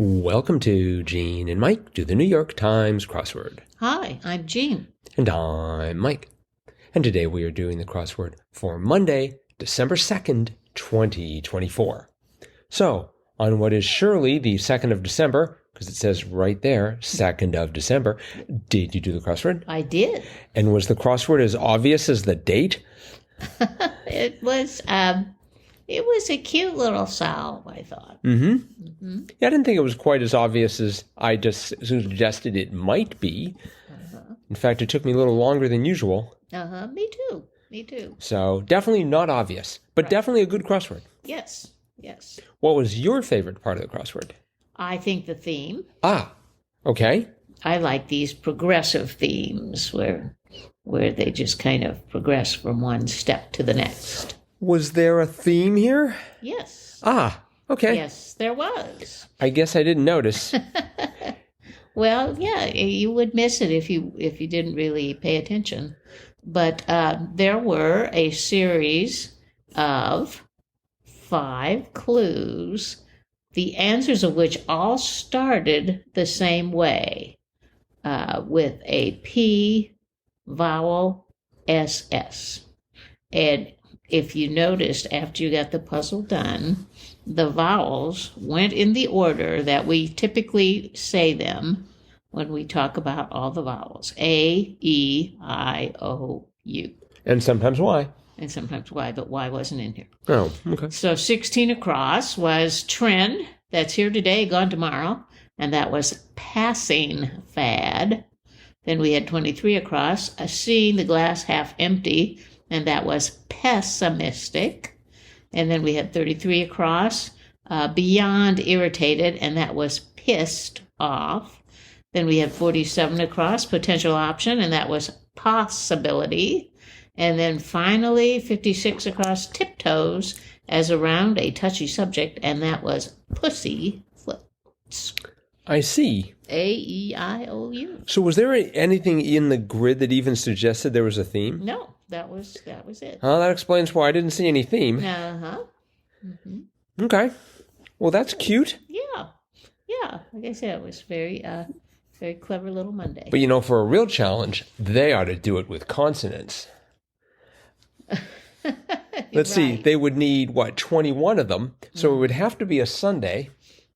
Welcome to Gene and Mike do the New York Times crossword. Hi, I'm Jean. And I'm Mike. And today we are doing the crossword for Monday, December 2nd, 2024. So, on what is surely the 2nd of December, because it says right there, 2nd of December, did you do the crossword? I did. And was the crossword as obvious as the date? It was a cute little salve, I thought. Mm-hmm. Yeah, I didn't think it was quite as obvious as I just suggested it might be. In fact, it took me a little longer than usual. Me too. So definitely not obvious, but definitely a good crossword. Yes. What was your favorite part of the crossword? I think the theme. Okay. I like these progressive themes where they just kind of progress from one step to the next. Was there a theme here? Yes. Okay. Yes, there was. I guess I didn't notice. Well, yeah, you would miss it if you didn't really pay attention. But there were a series of 5 clues, the answers of which all started the same way, with a P vowel SS. And if you noticed, after you got the puzzle done, the vowels went in the order that we typically say them when we talk about all the vowels. A, E, I, O, U. And sometimes Y. And sometimes Y, but Y wasn't in here. Oh, okay. So 16 across was trend, that's here today, gone tomorrow, and that was PASSINGFAD. Then we had 23 across, seeing the glass half empty, and that was pessimistic. And then we had 33 across, beyond irritated, and that was pissed off. Then we had 47 across, potential option, and that was possibility. And then finally 56 across, tiptoes, as around a touchy subject, and that was pussy flips. I see. A-E-I-O-U. So was there anything in the grid that even suggested there was a theme? No, that was it. Oh, that explains why I didn't see any theme. Mm-hmm. Okay. Well, that's cute. Yeah. Like I said, it was very clever little Monday. But for a real challenge, they ought to do it with consonants. Let's see. They would need, 21 of them. So it would have to be a Sunday.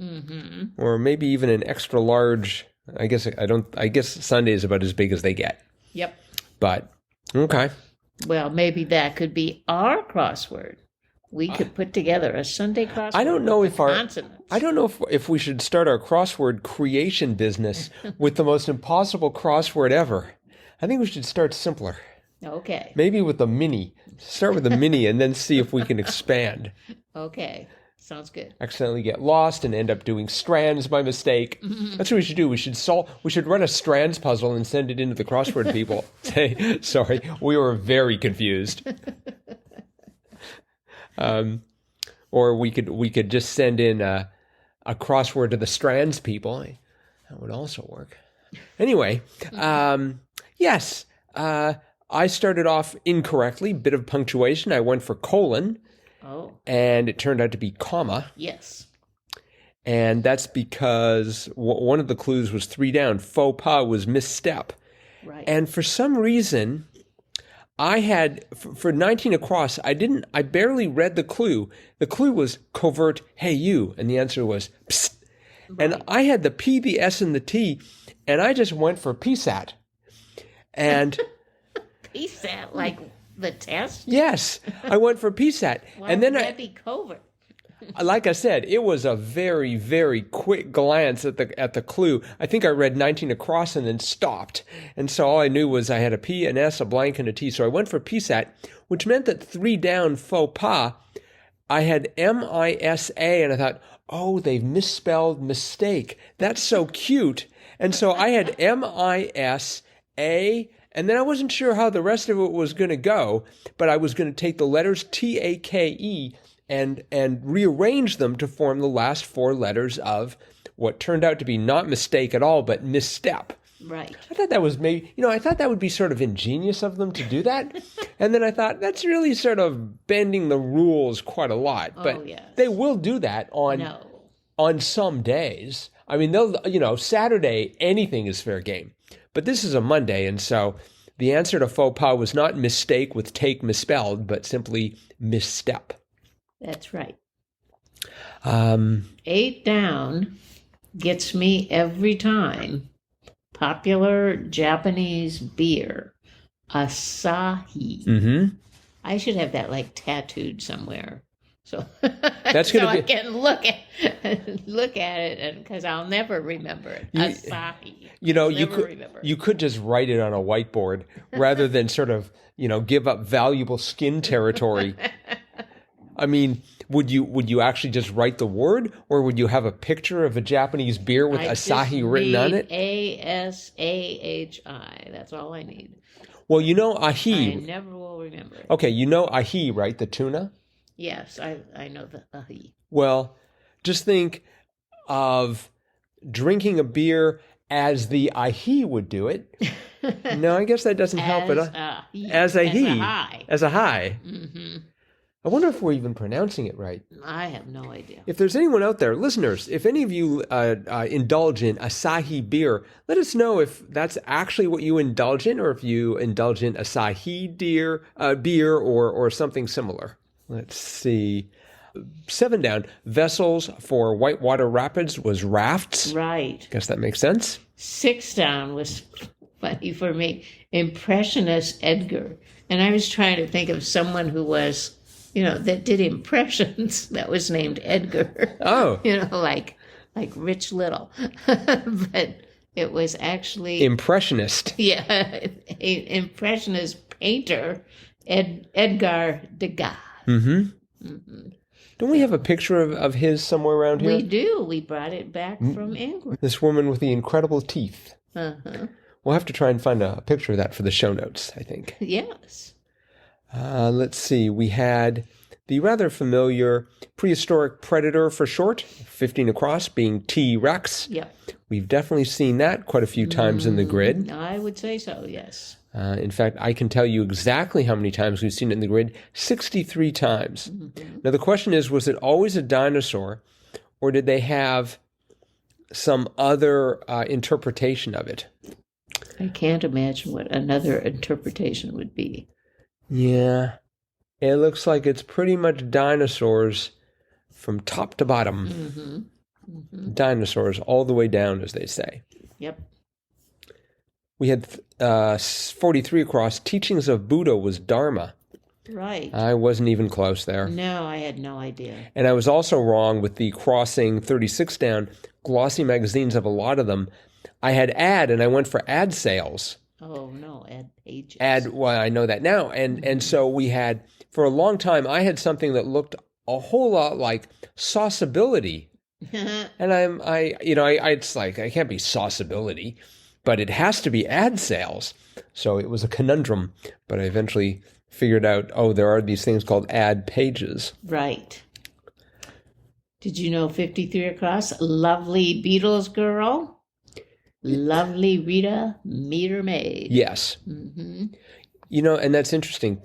Mm-hmm. Or maybe even an extra large. I guess Sunday is about as big as they get. Yep. But okay. Well, maybe that could be our crossword. We could put together a Sunday crossword. I don't know if we should start our crossword creation business with the most impossible crossword ever. I think we should start simpler. Okay. Maybe with the mini. Start with the mini and then see if we can expand. Okay. Sounds good. Accidentally get lost and end up doing strands by mistake. That's what we should do. We should run a strands puzzle and send it into the crossword people. Say, sorry, we were very confused. Or we could just send in a crossword to the strands people. That would also work. Anyway, yes, I started off incorrectly. Bit of punctuation. I went for colon. Oh. And it turned out to be comma. Yes. And that's because one of the clues was 3 down. Faux pas was misstep. Right. And for some reason, I had, for 19 across, I barely read the clue. The clue was covert, hey you, and the answer was psst. Right. And I had the P, the S, and the T, and I just went for PSAT. And PSAT, like the test? Yes, I went for PSAT. Why and then would that be covert? Like I said, it was a very, very quick glance at the clue. I think I read 19 across and then stopped. And so all I knew was I had a P, an S, a blank, and a T. So I went for PSAT, which meant that 3 down faux pas, I had M-I-S-A, and I thought, oh, they've misspelled mistake. That's so cute. And so I had M-I-S-A, and then I wasn't sure how the rest of it was going to go, but I was going to take the letters T-A-K-E and rearrange them to form the last 4 letters of what turned out to be not mistake at all, but misstep. Right. I thought that was maybe, I thought that would be sort of ingenious of them to do that. And then I thought that's really sort of bending the rules quite a lot. But yes. they will do that on on some days. I mean, they'll, Saturday, anything is fair game. But this is a Monday, and so the answer to faux pas was not mistake with take misspelled, but simply misstep. That's right. 8 down gets me every time. Popular Japanese beer, Asahi. Mm-hmm. I should have that like tattooed somewhere, so That's so gonna be... I can look at it, and because I'll never remember it. Asahi. You could just write it on a whiteboard rather than sort of give up valuable skin territory. I mean, would you actually just write the word, or would you have a picture of a Japanese beer with Asahi written on it? Asahi. That's all I need. Well, ahi. I never will remember it. Okay, ahi, right? The tuna? Yes, I know the ahi. Well, just think of drinking a beer as the ahi would do it. No, I guess that doesn't help at all. As a high. As a high. Mm-hmm. I wonder if we're even pronouncing it right. I have no idea. If there's anyone out there, listeners, if any of you indulge in Asahi beer, let us know if that's actually what you indulge in, or if you indulge in Asahi beer or something similar. Let's see. 7 down. Vessels for whitewater rapids was rafts. Right. Guess that makes sense. 6 down was funny for me. Impressionist Edgar. And I was trying to think of someone who was... that did impressions that was named Edgar. Oh. Like Rich Little. But it was actually... Impressionist. Yeah, impressionist painter, Edgar Degas. Mm-hmm. Mm-hmm. Don't we have a picture of his somewhere around here? We do. We brought it back from England. This woman with the incredible teeth. Uh-huh. We'll have to try and find a picture of that for the show notes, I think. Yes. Let's see. We had the rather familiar prehistoric predator for short, 15 across, being T-Rex. Yep. We've definitely seen that quite a few times in the grid. I would say so, yes. In fact, I can tell you exactly how many times we've seen it in the grid, 63 times. Mm-hmm. Now, the question is, was it always a dinosaur, or did they have some other interpretation of it? I can't imagine what another interpretation would be. Yeah, it looks like it's pretty much dinosaurs from top to bottom. Mm-hmm. Mm-hmm. Dinosaurs all the way down, as they say. Yep. We had 43 across. Teachings of Buddha was Dharma. Right. I wasn't even close there. No, I had no idea. And I was also wrong with the crossing 36 down. Glossy magazines have a lot of them. I had ad, and I went for ad sales. Oh, no, ad pages. Well, I know that now. And so we had, for a long time, I had something that looked a whole lot like sauceability. And it's like, I can't be sauceability, but it has to be ad sales. So it was a conundrum, but I eventually figured out, there are these things called ad pages. Right. Did you know 53 across? Lovely Beatles girl. Lovely Rita Meter Maid. Yes. Mm-hmm. And that's interesting,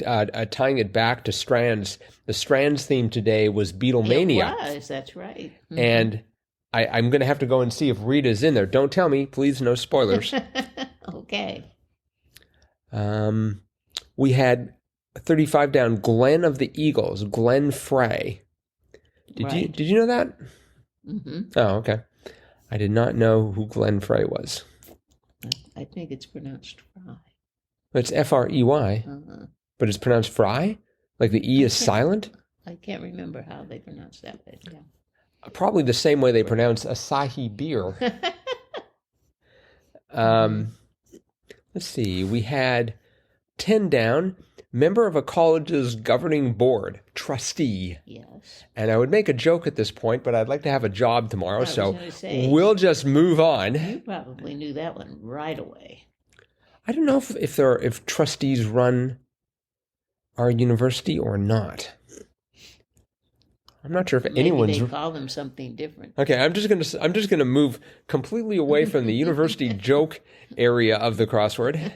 tying it back to Strands. The Strands theme today was Beatlemania. It was, that's right. Mm-hmm. And I'm going to have to go and see if Rita's in there. Don't tell me, please, no spoilers. Okay. We had 35 down, Glen of the Eagles, Glenn Frey. Did you know that? Mm-hmm. Oh, okay. I did not know who Glenn Frey was. I think it's pronounced Fry. It's F-R-E-Y, but it's pronounced Fry? Like the E is silent? I can't remember how they pronounce that, but yeah. Probably the same way they pronounce Asahi beer. Let's see. We had 10 down, member of a college's governing board, trustee. Yes. And I would make a joke at this point, but I'd like to have a job tomorrow, so we'll just move on. You probably knew that one right away. I don't know if trustees run our university or not. I'm not sure if anyone's. Maybe they call them something different. Okay, I'm just gonna move completely away from the university joke area of the crossword.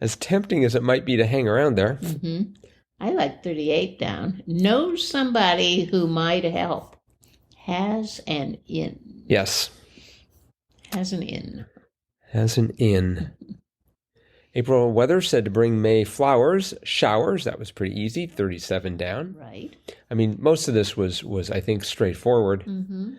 As tempting as it might be to hang around there. Mm-hmm. I like 38 down. Know somebody who might help. has an in. Yes. Has an in. Has an in. April weather said to bring May flowers, showers. That was pretty easy. 37 down. Right. I mean, most of this was I think, straightforward. Mm-hmm.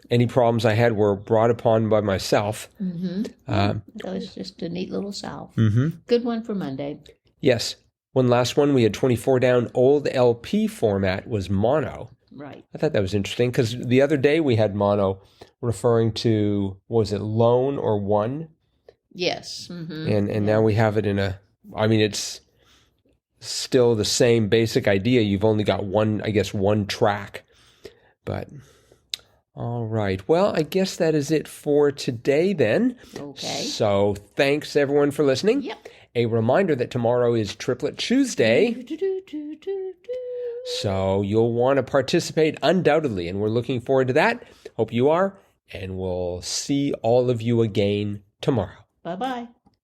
Any problems I had were brought upon by myself. Mm-hmm. That was just a neat little salve. Mm-hmm. Good one for Monday. Yes. One last one. We had 24 down. Old LP format was mono. Right. I thought that was interesting because the other day we had mono referring to, was it lone or one? Yes. Mm-hmm. And now we have it in it's still the same basic idea. You've only got one track. But, all right. Well, I guess that is it for today then. Okay. So thanks everyone for listening. Yep. A reminder that tomorrow is Triplet Tuesday. So you'll want to participate undoubtedly, and we're looking forward to that. Hope you are, and we'll see all of you again tomorrow. Bye-bye.